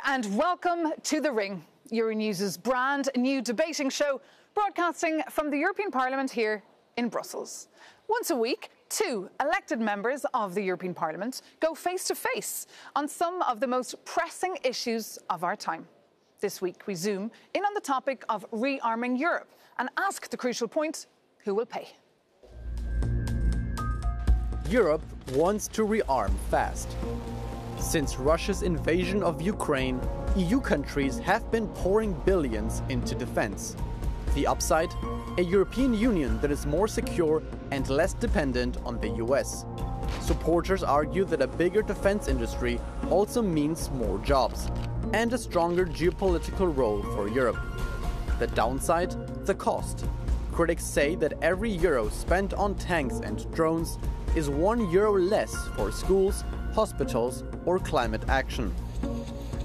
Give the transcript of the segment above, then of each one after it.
and welcome to The Ring, Euronews' brand new debating show, broadcasting from the European Parliament here in Brussels. Once a week, two elected members of the European Parliament go face-to-face on some of the most pressing issues of our time. This week, we zoom in on the topic of rearming Europe and ask the crucial point, who will pay? Europe wants to rearm fast. Since Russia's invasion of Ukraine, EU countries have been pouring billions into defense. The upside? A European Union that is more secure and less dependent on the US. Supporters argue that a bigger defense industry also means more jobs and a stronger geopolitical role for Europe. The downside? The cost. Critics say that every euro spent on tanks and drones is €1 less for schools, hospitals, or climate action.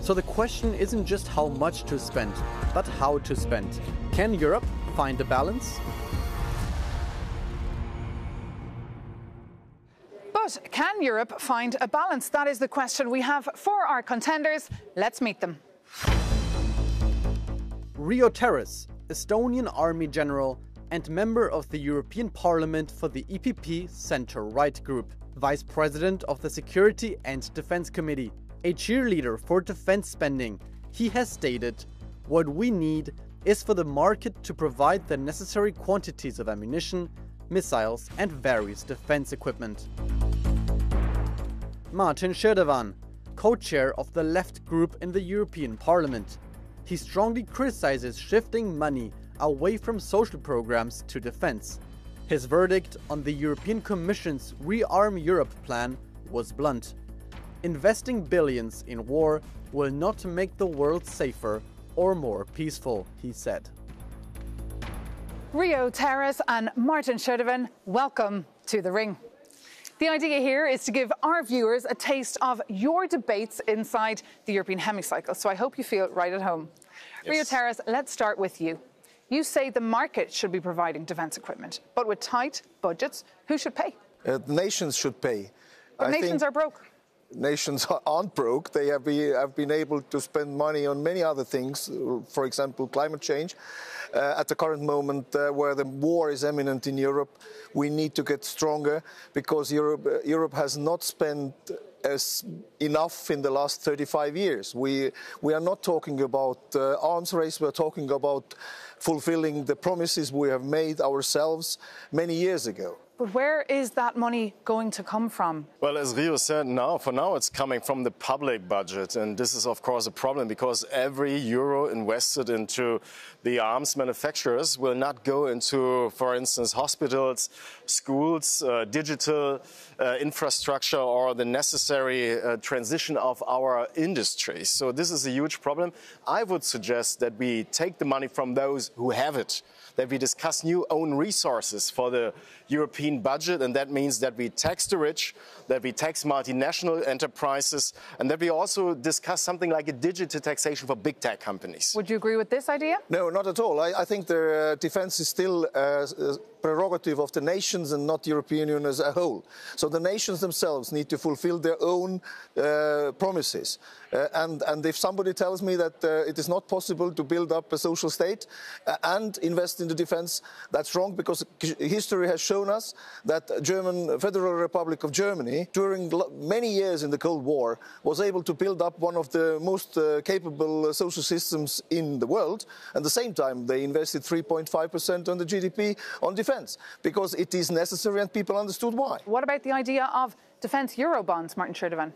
So the question isn't just how much to spend, but how to spend. Can Europe find a balance? But can Europe find a balance? That is the question we have for our contenders. Let's meet them. Terras, Estonian army general and member of the European Parliament for the EPP Centre-Right Group, Vice President of the Security and Defense Committee, a cheerleader for defense spending. He has stated, "What we need is for the market to provide the necessary quantities of ammunition, missiles and various defense equipment." Schirdewan, co-chair of the Left Group in the European Parliament. He strongly criticizes shifting money away from social programs to defense. His verdict on the European Commission's Rearm Europe plan was blunt. Investing billions in war will not make the world safer or more peaceful, he said. Terras and Schirdewan, welcome to The Ring. The idea here is to give our viewers a taste of your debates inside the European hemicycle, so I hope you feel right at home. Yes. Terras, let's start with you. You say the market should be providing defence equipment, but with tight budgets, who should pay? The nations should pay. But nations are broke. Nations aren't broke. They have been able to spend money on many other things, for example, climate change. At the current moment, where the war is imminent in Europe, we need to get stronger because Europe has not spent enough in the last 35 years. We are not talking about arms race, we're talking about fulfilling the promises we have made ourselves many years ago. But where is that money going to come from? Well, as Rio said, for now it's coming from the public budget. And this is, of course, a problem because every euro invested into the arms manufacturers will not go into, for instance, hospitals, schools, digital infrastructure or the necessary transition of our industry. So this is a huge problem. I would suggest that we take the money from those who have it, that we discuss new own resources for the European budget, and that means that we tax the rich, that we tax multinational enterprises, and that we also discuss something like a digital taxation for big tech companies. Would you agree with this idea? No, not at all. I think the defense is still prerogative of the nations and not the European Union as a whole. So the nations themselves need to fulfill their own promises. And if somebody tells me that it is not possible to build up a social state and invest in the defense, that's wrong, because history has shown us that German Federal Republic of Germany, during many years in the Cold War, was able to build up one of the most capable social systems in the world. At the same time, they invested 3.5% on the GDP on defense, because it is necessary and people understood why. What about the idea of defence Eurobonds, Schirdewan?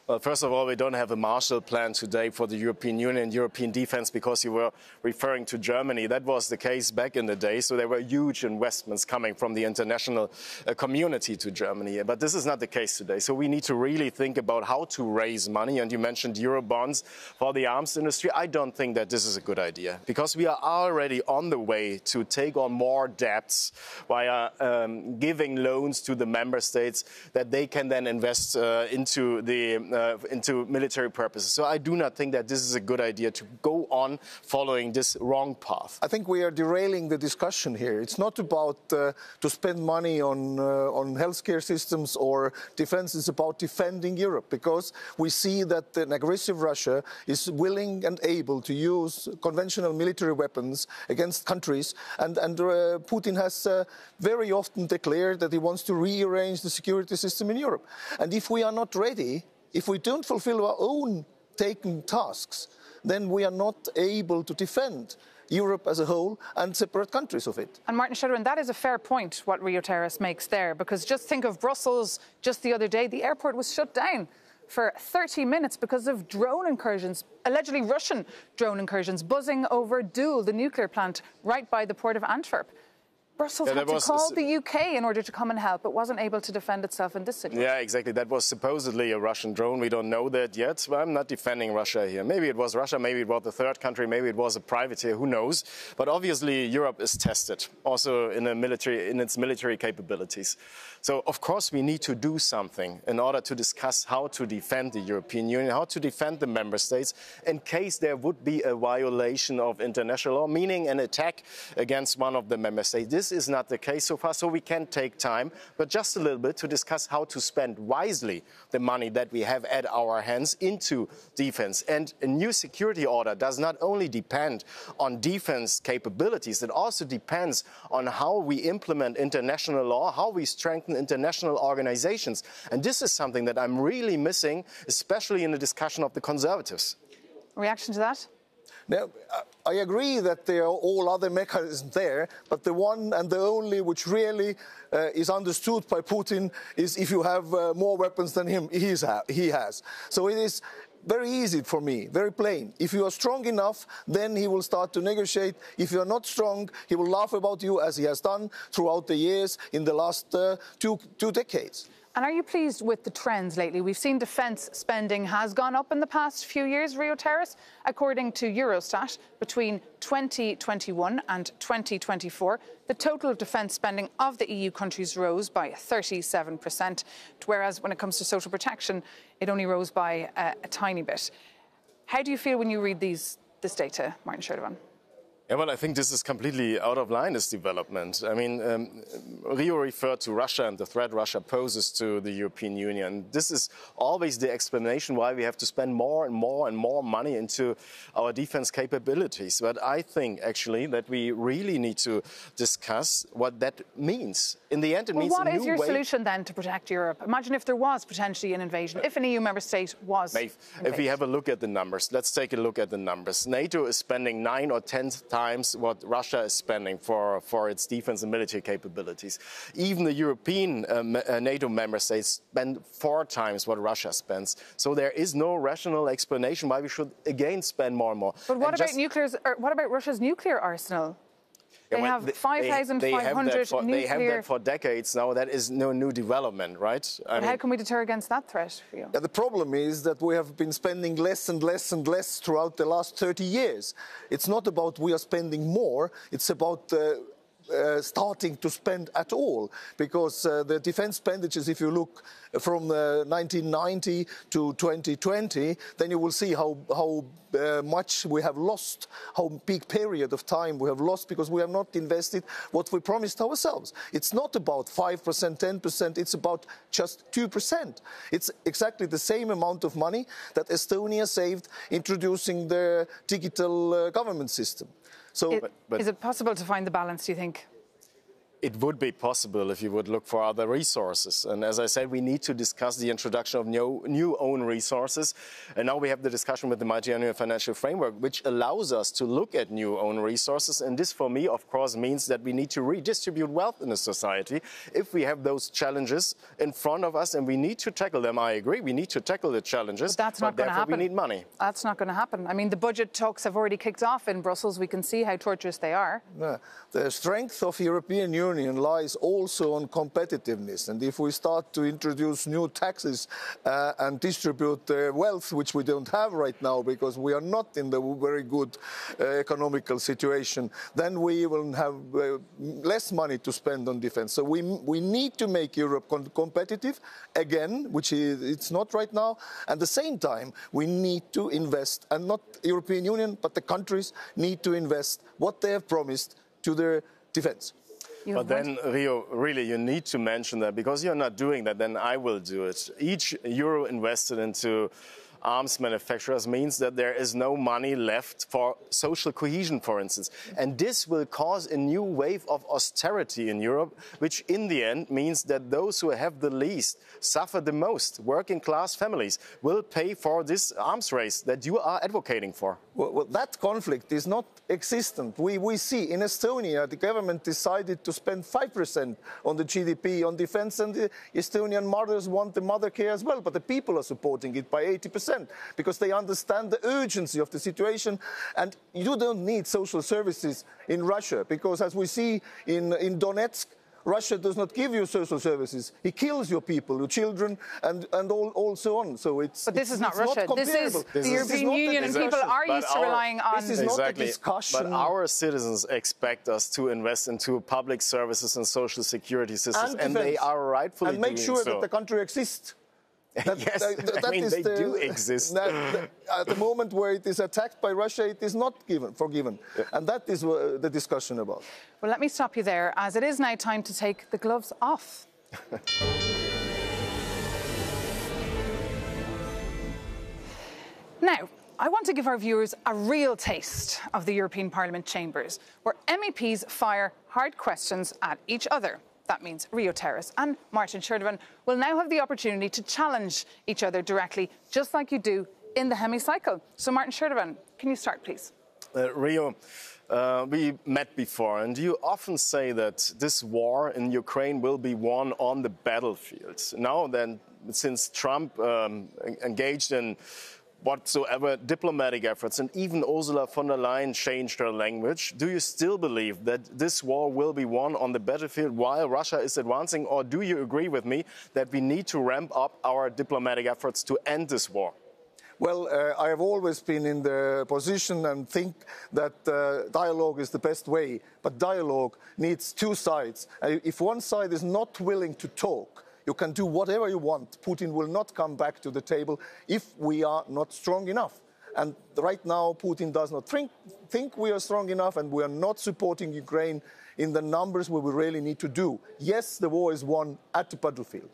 Well, first of all, we don't have a Marshall Plan today for the European Union, European defense, because you were referring to Germany. That was the case back in the day, so there were huge investments coming from the international community to Germany. But this is not the case today, so we need to really think about how to raise money. And you mentioned Eurobonds for the arms industry. I don't think that this is a good idea, because we are already on the way to take on more debts via giving loans to the member states that they can then invest into the into military purposes. So I do not think that this is a good idea to go on following this wrong path. I think we are derailing the discussion here. It's not about to spend money on healthcare systems or defense. It's about defending Europe, because we see that an aggressive Russia is willing and able to use conventional military weapons against countries. And Putin has very often declared that he wants to rearrange the security system in Europe. And if we are not ready, if we don't fulfill our own taken tasks, then we are not able to defend Europe as a whole and separate countries of it. And Martin Schirdewan, that is a fair point, what Rio Terras makes there, because just think of Brussels just the other day. The airport was shut down for 30 minutes because of drone incursions, allegedly Russian drone incursions, buzzing over Doel, the nuclear plant right by the port of Antwerp. Brussels had to call the UK in order to come and help. It wasn't able to defend itself in this situation. Yeah, exactly. That was supposedly a Russian drone. We don't know that yet. But I'm not defending Russia here. Maybe it was Russia, maybe it was the third country, maybe it was a privateer, who knows. But obviously Europe is tested, also in its military capabilities. So, of course, we need to do something in order to discuss how to defend the European Union, how to defend the member states in case there would be a violation of international law, meaning an attack against one of the member states. This is not the case so far, so we can take time, but just a little bit to discuss how to spend wisely the money that we have at our hands into defense. And a new security order does not only depend on defense capabilities, it also depends on how we implement international law, how we strengthen international organizations. And this is something that I'm really missing, especially in the discussion of the Conservatives. Reaction to that? Now, I agree that there are all other mechanisms there, but the one and the only which really is understood by Putin is if you have more weapons than he has. So it is very easy for me, very plain. If you are strong enough, then he will start to negotiate. If you are not strong, he will laugh about you, as he has done throughout the years in the last two decades. And are you pleased with the trends lately? We've seen defence spending has gone up in the past few years, Rio Terras. According to Eurostat, between 2021 and 2024, the total defence spending of the EU countries rose by 37%, whereas when it comes to social protection, it only rose by a tiny bit. How do you feel when you read this data, Martin Schirdewan? Yeah, well, I think this is completely out of line, this development. I mean, Rio referred to Russia and the threat Russia poses to the European Union. This is always the explanation why we have to spend more and more and more money into our defense capabilities. But I think, actually, that we really need to discuss what that means. In the end, it means a new way. What is your solution, then, to protect Europe? Imagine if there was potentially an invasion, if an EU member state was invaded. If we have a look at the numbers, let's take a look at the numbers. NATO is spending 9 or 10 times what Russia is spending for its defense and military capabilities. Even the European NATO member states spend 4 times what Russia spends. So there is no rational explanation why we should again spend more and more. But what about Russia's nuclear arsenal? They have 5,500 nuclear... They have that for decades now. That is no new development, right? But how can we deter against that threat for you? Yeah, the problem is that we have been spending less and less and less throughout the last 30 years. It's not about we are spending more. It's about starting to spend at all, because the defense expenditures, if you look from 1990 to 2020, then you will see how much we have lost, how big period of time we have lost, because we have not invested what we promised ourselves. It's not about 5%, 10%, it's about just 2%. It's exactly the same amount of money that Estonia saved introducing the digital government system. So, is it possible to find the balance, do you think? It would be possible if you would look for other resources. And as I said, we need to discuss the introduction of new own resources. And now we have the discussion with the multi-annual financial framework, which allows us to look at new own resources. And this, for me, of course, means that we need to redistribute wealth in a society if we have those challenges in front of us, and we need to tackle them. I agree, we need to tackle the challenges, but that's not going to happen. We need money. That's not going to happen. I mean, the budget talks have already kicked off in Brussels. We can see how torturous they are. The strength of European Union Union lies also on competitiveness. And if we start to introduce new taxes and distribute wealth, which we don't have right now because we are not in the very good economical situation, then we will have less money to spend on defense. So we need to make Europe competitive again, which it's not right now. At the same time, we need to invest, and not the European Union, but the countries need to invest what they have promised to their defense. But then, Rio, really, you need to mention that, because you're not doing that, then I will do it. Each euro invested into arms manufacturers means that there is no money left for social cohesion, for instance. And this will cause a new wave of austerity in Europe, which in the end means that those who have the least suffer the most. Working class families will pay for this arms race that you are advocating for. Well, that conflict is not existent. We see in Estonia, the government decided to spend 5% on the GDP on defense, and the Estonian mothers want the mother care as well, but the people are supporting it by 80% because they understand the urgency of the situation. And you don't need social services in Russia because, as we see in Donetsk, Russia does not give you social services. He kills your people, your children, and so on. So it's. But this is not Russia. This is the European Union, and people are used to relying on. This is not a discussion. But our citizens expect us to invest into public services and social security systems, and they are rightfully doing so. And make sure that the country exists. Yes, I mean, they do exist. At the moment where it is attacked by Russia, it is not forgiven. Yeah. And that is the discussion about. Well, let me stop you there, as it is now time to take the gloves off. Now, I want to give our viewers a real taste of the European Parliament chambers, where MEPs fire hard questions at each other. That means Rio Terras and Martin Schirdewan will now have the opportunity to challenge each other directly, just like you do in the hemicycle. So, Martin Schirdewan, can you start, please? Rio, we met before, and you often say that this war in Ukraine will be won on the battlefield. Now then, since Trump engaged in whatsoever diplomatic efforts, and even Ursula von der Leyen changed her language, do you still believe that this war will be won on the battlefield while Russia is advancing, or do you agree with me that we need to ramp up our diplomatic efforts to end this war? Well, I have always been in the position and think that dialogue is the best way, but dialogue needs two sides. If one side is not willing to talk, you can do whatever you want. Putin will not come back to the table if we are not strong enough. And right now, Putin does not think we are strong enough, and we are not supporting Ukraine in the numbers we really need to do. Yes, the war is won at the battlefield.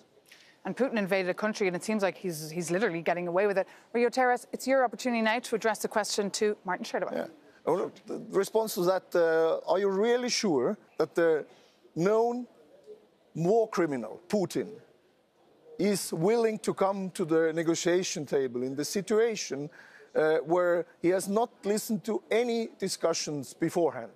And Putin invaded a country, and it seems like he's literally getting away with it. Rio Terras, it's your opportunity now to address the question to Martin Schirdewan. Yeah. The response to that, are you really sure that the known war criminal, Putin, is willing to come to the negotiation table in the situation where he has not listened to any discussions beforehand?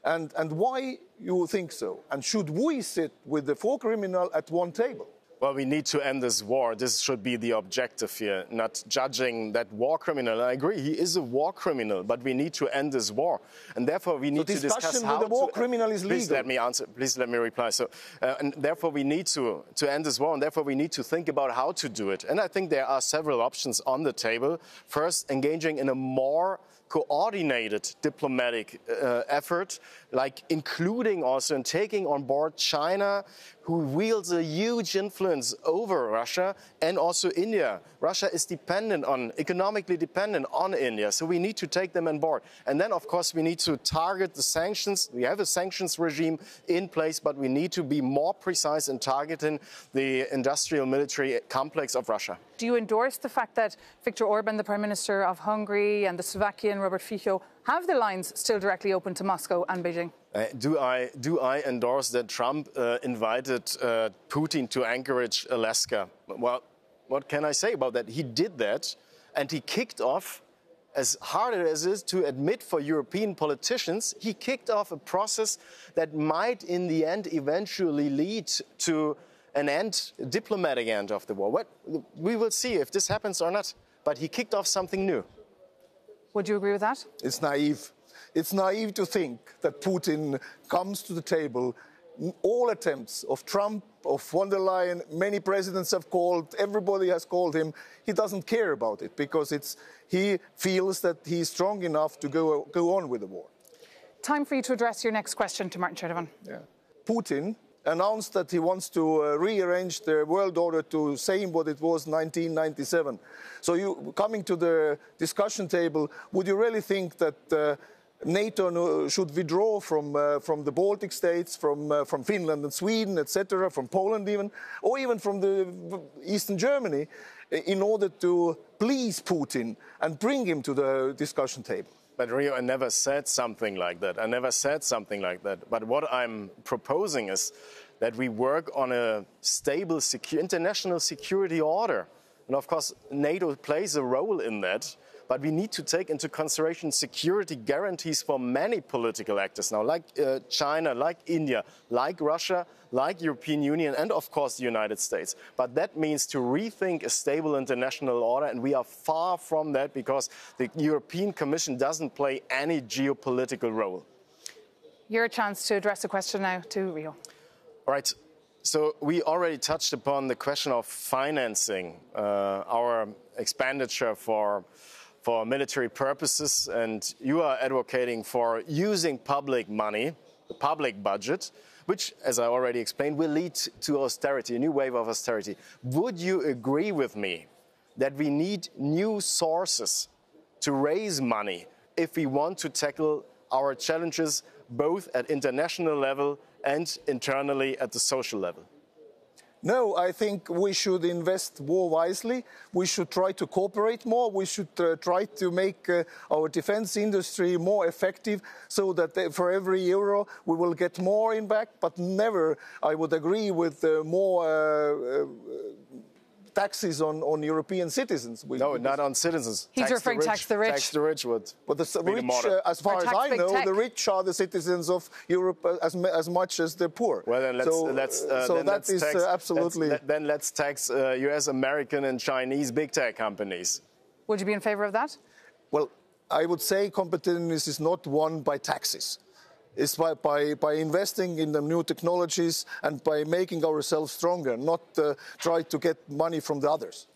And why you think so? And should we sit with the war criminal at one table? Well, we need to end this war. This should be the objective here, not judging that war criminal. I agree, he is a war criminal, but we need to end this war. And therefore, we need to discuss how the war criminal is legal. Please let me answer. Please let me reply. So, and therefore, we need to end this war, and therefore, we need to think about how to do it. And I think there are several options on the table. First, engaging in a more coordinated diplomatic effort, like including also and taking on board China, who wields a huge influence over Russia, and also India. Russia is economically dependent on India, so we need to take them on board. And then, of course, we need to target the sanctions. We have a sanctions regime in place, but we need to be more precise in targeting the industrial military complex of Russia. Do you endorse the fact that Viktor Orban, the Prime Minister of Hungary, and the Slovakian Robert Fico have the lines still directly open to Moscow and Beijing? Do I endorse that Trump invited Putin to Anchorage, Alaska? Well, what can I say about that? He did that, and he kicked off, as hard as it is to admit for European politicians, he kicked off a process that might in the end eventually lead to an end, a diplomatic end of the war. We will see if this happens or not, but he kicked off something new. Would you agree with that? It's naive. It's naive to think that Putin comes to the table all attempts of Trump, of von der Leyen, many presidents have called, everybody has called him. He doesn't care about it because he feels that he's strong enough to go on with the war. Time for you to address your next question to Martin Schirdewan. Yeah. Putin announced that he wants to rearrange the world order to same what it was 1997. So you coming to the discussion table, would you really think that NATO should withdraw from the Baltic states, from Finland and Sweden, etc., from Poland even, or even from the Eastern Germany, in order to please Putin and bring him to the discussion table? But Rio, I never said something like that. I never said something like that. But what I'm proposing is that we work on a stable international security order. And of course, NATO plays a role in that. But we need to take into consideration security guarantees for many political actors now, like China, like India, like Russia, like European Union, and of course the United States. But that means to rethink a stable international order, and we are far from that because the European Commission doesn't play any geopolitical role. Your chance to address a question now to Rio. All right. So we already touched upon the question of financing our expenditure for military purposes, and you are advocating for using public money, the public budget, which, as I already explained, will lead to austerity, a new wave of austerity. Would you agree with me that we need new sources to raise money if we want to tackle our challenges both at international level and internally at the social level? No, I think we should invest more wisely. We should try to cooperate more. We should try to make our defense industry more effective so that for every euro we will get more in back, but never, I would agree with more taxes on European citizens. No, not on citizens. He's referring to tax the rich. Tax the rich would. But the rich, as far as I know, the rich are the citizens of Europe as much as the poor. Well, then let's tax, absolutely. Then let's tax US, American, and Chinese big tech companies. Would you be in favour of that? Well, I would say competitiveness is not won by taxes. It's by investing in the new technologies and by making ourselves stronger, not try to get money from the others.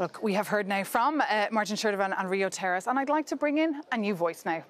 Look, we have heard now from Martin Schirdewan and Rio Terras, and I'd like to bring in a new voice now.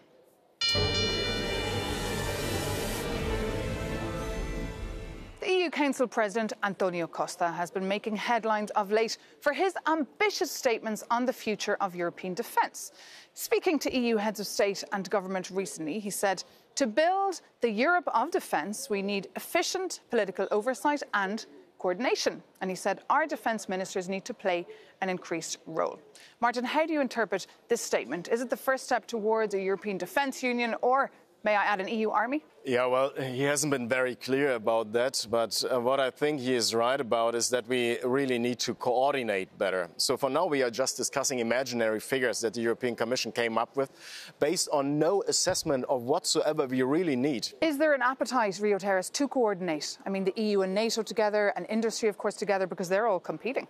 The EU Council President Antonio Costa has been making headlines of late for his ambitious statements on the future of European defence. Speaking to EU heads of state and government recently, he said, to build the Europe of defence, we need efficient political oversight and coordination. And he said our defence ministers need to play an increased role. Martin, how do you interpret this statement? Is it the first step towards a European defence union, or may I add an EU army? Yeah, well, he hasn't been very clear about that. But what I think he is right about is that we really need to coordinate better. So for now, we are just discussing imaginary figures that the European Commission came up with based on no assessment of whatsoever we really need. Is there an appetite, Rio Terras, to coordinate? I mean, the EU and NATO together, and industry, of course, together, because they're all competing.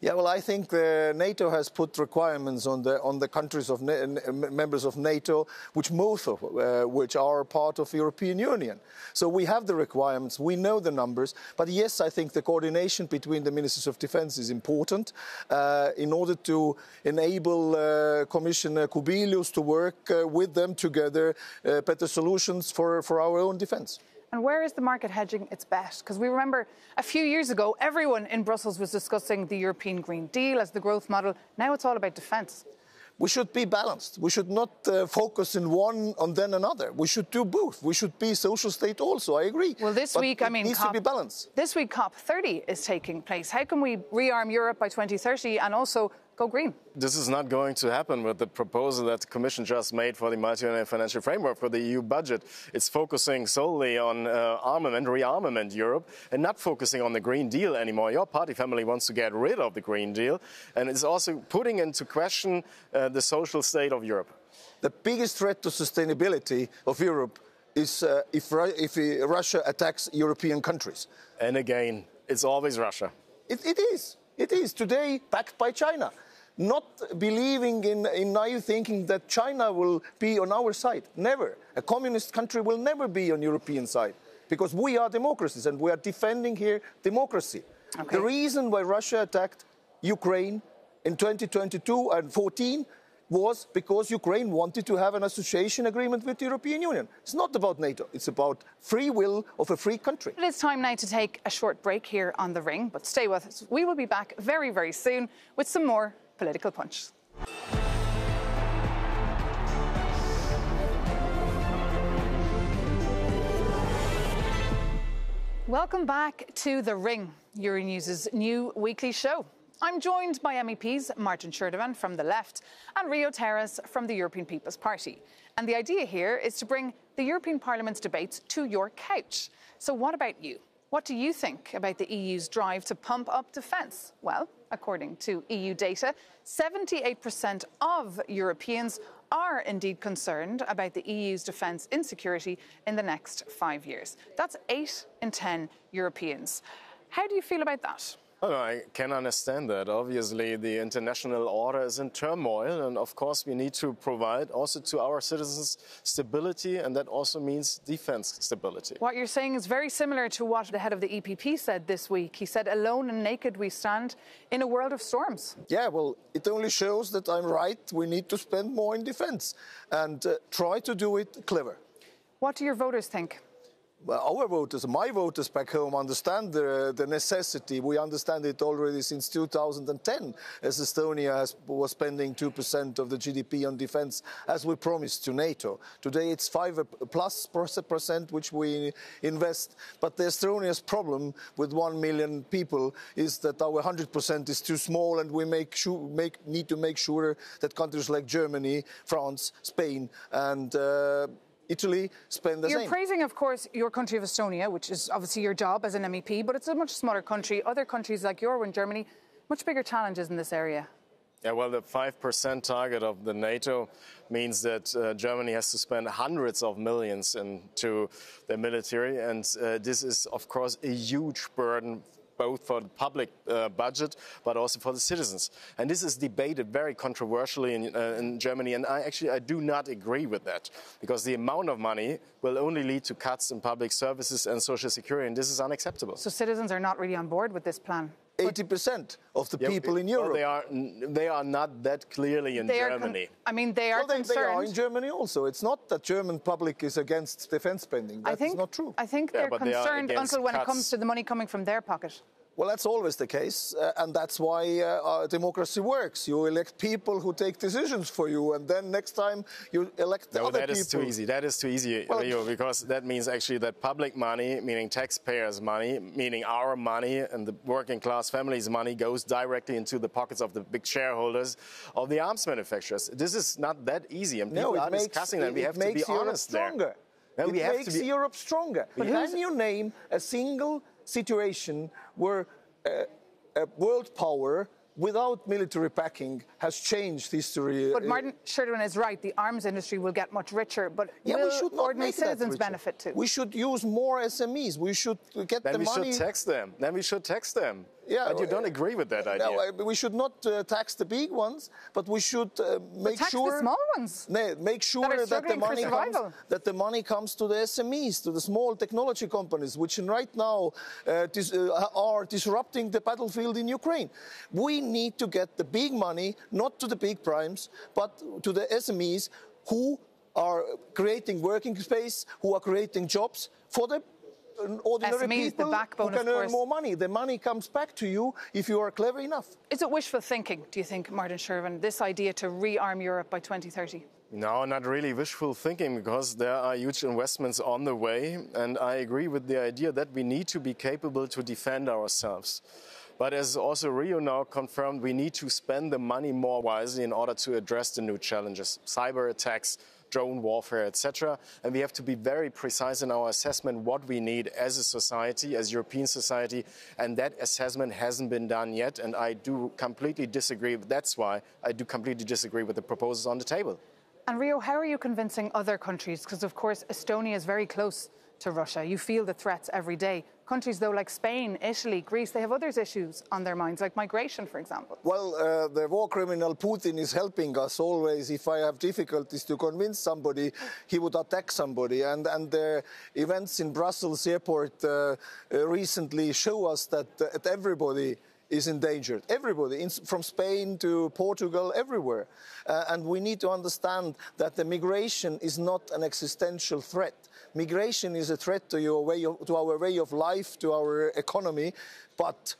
Yeah, well, I think NATO has put requirements on the countries of members of NATO, which most of which are part of the European Union. So we have the requirements, we know the numbers, but yes, I think the coordination between the ministers of defence is important in order to enable Commissioner Kubilius to work with them together, better solutions for our own defence. And where is the market hedging its bet? Because we remember a few years ago, everyone in Brussels was discussing the European Green Deal as the growth model. Now it's all about defence. We should be balanced. We should not focus in one and then another. We should do both. We should be social state also, I agree. Well, this week, I mean, it needs to be balanced. This week, COP30 is taking place. How can we rearm Europe by 2030 and also go green? This is not going to happen with the proposal that the Commission just made for the multi-annual financial framework for the EU budget. It's focusing solely on armament, rearmament Europe, and not focusing on the Green Deal anymore. Your party family wants to get rid of the Green Deal, and it's also putting into question the social state of Europe. The biggest threat to sustainability of Europe is if Russia attacks European countries. And again, it's always Russia. It is. It is today backed by China. Not believing in naive thinking that China will be on our side. Never. A communist country will never be on European side. because we are democracies and we are defending here democracy. Okay. The reason why Russia attacked Ukraine in 2022 and 2014 was because Ukraine wanted to have an association agreement with the European Union. It's not about NATO, it's about free will of a free country. It is time now to take a short break here on The Ring, but stay with us. We will be back very, very soon with some more Political Punch. Welcome back to The Ring, Euronews' new weekly show. I'm joined by MEPs Martin Schirdewan from the left and Rio Terras from the European People's Party. And the idea here is to bring the European Parliament's debates to your couch. So what about you? What do you think about the EU's drive to pump up defence? Well, according to EU data, 78% of Europeans are indeed concerned about the EU's defence insecurity in the next 5 years. That's 8 in 10 Europeans. How do you feel about that? Oh, I can understand that. Obviously, the international order is in turmoil, and of course, we need to provide also to our citizens stability, and that also means defense stability. What you're saying is very similar to what the head of the EPP said this week. He said, alone and naked we stand in a world of storms. Yeah, well, it only shows that I'm right. We need to spend more in defense and try to do it clever. What do your voters think? Well, our voters, my voters back home, understand the necessity. We understand it already since 2010, as Estonia was spending 2% of the GDP on defense, as we promised to NATO. Today it's 5+% which we invest. But the Estonia's problem with 1 million people is that our 100% is too small, and we need to make sure that countries like Germany, France, Spain, and Italy spend the same. You're praising, of course, your country of Estonia, which is obviously your job as an MEP, but it's a much smaller country. Other countries like your one, Germany, much bigger challenges in this area. Yeah, well, the 5% target of the NATO means that Germany has to spend hundreds of millions into the military, and this is, of course, a huge burden both for the public budget, but also for the citizens. And this is debated very controversially in Germany, and I do not agree with that, because the amount of money will only lead to cuts in public services and social security, and this is unacceptable. So citizens are not really on board with this plan? 80% of the people in Europe. Well, they are not that clearly in Germany. They are concerned. They are in Germany also. It's not that German public is against defense spending. That's not true. I think they're concerned until when it comes to the money coming from their pocket. Well, that's always the case, and that's why our democracy works. You elect people who take decisions for you, and then next time you elect other people. No, that is too easy. That is too easy, Rio, because that means actually that public money, meaning taxpayers' money, meaning our money and the working class families' money, goes directly into the pockets of the big shareholders of the arms manufacturers. This is not that easy, and people are discussing that. We have to be honest there. It makes Europe stronger. But can you name a single situation where a world power without military backing has changed history? But Martin Schirdewan is right. The arms industry will get much richer, but will ordinary citizens benefit too? We should use more SMEs. We should get the money. Then we should tax them. Then we should tax them. Yeah, but you don't agree with that idea. No, we should not tax the big ones, but we should make sure the small ones. Make sure that the money comes to the SMEs, to the small technology companies, which right now are disrupting the battlefield in Ukraine. We need to get the big money, not to the big primes, but to the SMEs who are creating working space, who are creating jobs for the ordinary people who can earn more money. The money comes back to you if you are clever enough. Is it wishful thinking, do you think, Martin Schirdewan, this idea to rearm Europe by 2030? No, not really wishful thinking, because there are huge investments on the way, and I agree with the idea that we need to be capable to defend ourselves. But as also Rio now confirmed, we need to spend the money more wisely in order to address the new challenges, cyber attacks, drone warfare, etc. And we have to be very precise in our assessment what we need as a society, as European society, and that assessment hasn't been done yet, and I do completely disagree. That's why I do completely disagree with the proposals on the table. And Rio, how are you convincing other countries? Because, of course, Estonia is very close to Russia. You feel the threats every day. Countries, though, like Spain, Italy, Greece, they have other issues on their minds, like migration, for example. Well, the war criminal Putin is helping us always. If I have difficulties to convince somebody, he would attack somebody. And the events in Brussels airport recently show us that everybody is endangered. Everybody, from Spain to Portugal, everywhere. And we need to understand that the migration is not an existential threat. Migration is a threat to our way of life, to our economy, but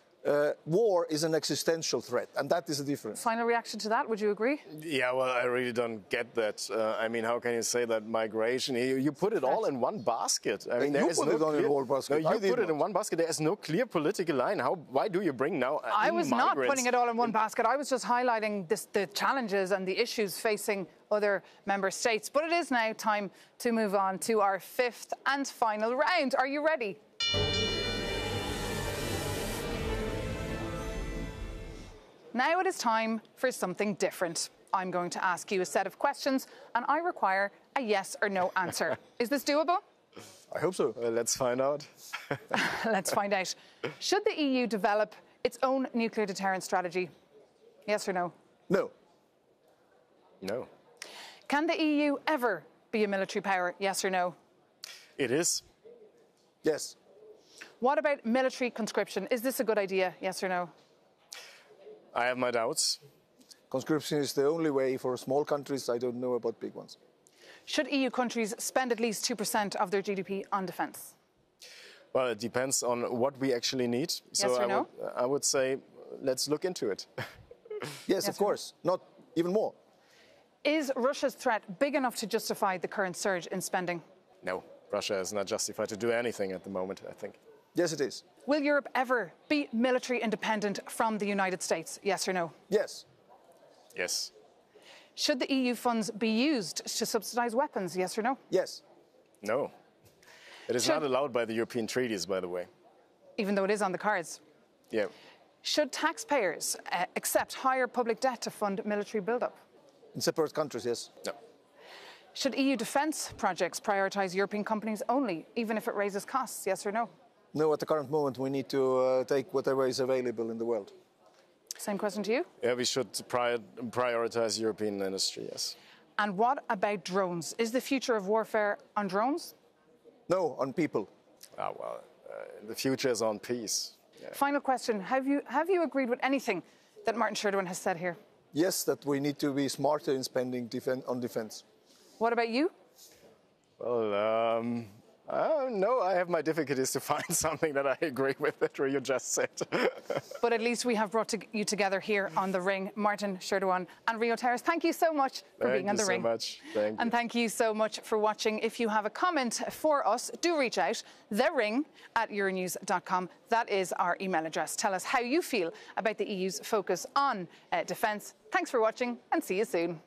war is an existential threat, and that is the difference. Final reaction to that, would you agree? Yeah, well, I really don't get that. I mean, how can you say that migration, you put it all in one basket? I mean, you put it all in one basket. No, you put it in one basket. There is no clear political line. Why do you bring now I was not putting it all in one basket. I was just highlighting the challenges and the issues facing other member states. But it is now time to move on to our fifth and final round. Are you ready? Now it is time for something different. I'm going to ask you a set of questions and I require a yes or no answer. Is this doable? I hope so. Well, let's find out. Let's find out. Should the EU develop its own nuclear deterrence strategy? Yes or no? No. No. Can the EU ever be a military power? Yes or no? It is. Yes. What about military conscription? Is this a good idea? Yes or no? I have my doubts. Conscription is the only way for small countries. I don't know about big ones. Should EU countries spend at least 2% of their GDP on defence? Well, it depends on what we actually need. Yes or no? I would say, let's look into it. Yes, of course. Not even more. Is Russia's threat big enough to justify the current surge in spending? No, Russia is not justified to do anything at the moment, I think. Yes, it is. Will Europe ever be military independent from the United States? Yes or no? Yes. Yes. Should the EU funds be used to subsidise weapons? Yes or no? Yes. No. It is not allowed by the European treaties, by the way. Even though it is on the cards? Yeah. Should taxpayers accept higher public debt to fund military build-up? In separate countries, yes. No. Should EU defence projects prioritise European companies only, even if it raises costs? Yes or no? No, at the current moment, we need to take whatever is available in the world. Same question to you. Yeah, we should prioritize European industry, yes. And what about drones? Is the future of warfare on drones? No, on people. Ah, well, the future is on peace. Yeah. Final question. Have you agreed with anything that Martin Schirdewan has said here? Yes, that we need to be smarter in spending on defence. What about you? Well, no, I have my difficulties to find something that I agree with that you just said. But at least we have brought you together here on The Ring. Martin Schirdewan and Rio Terras, thank you so much for being on The Ring. Thank you so much. Thank you. And thank you so much for watching. If you have a comment for us, do reach out, thering@euronews.com. That is our email address. Tell us how you feel about the EU's focus on defence. Thanks for watching and see you soon.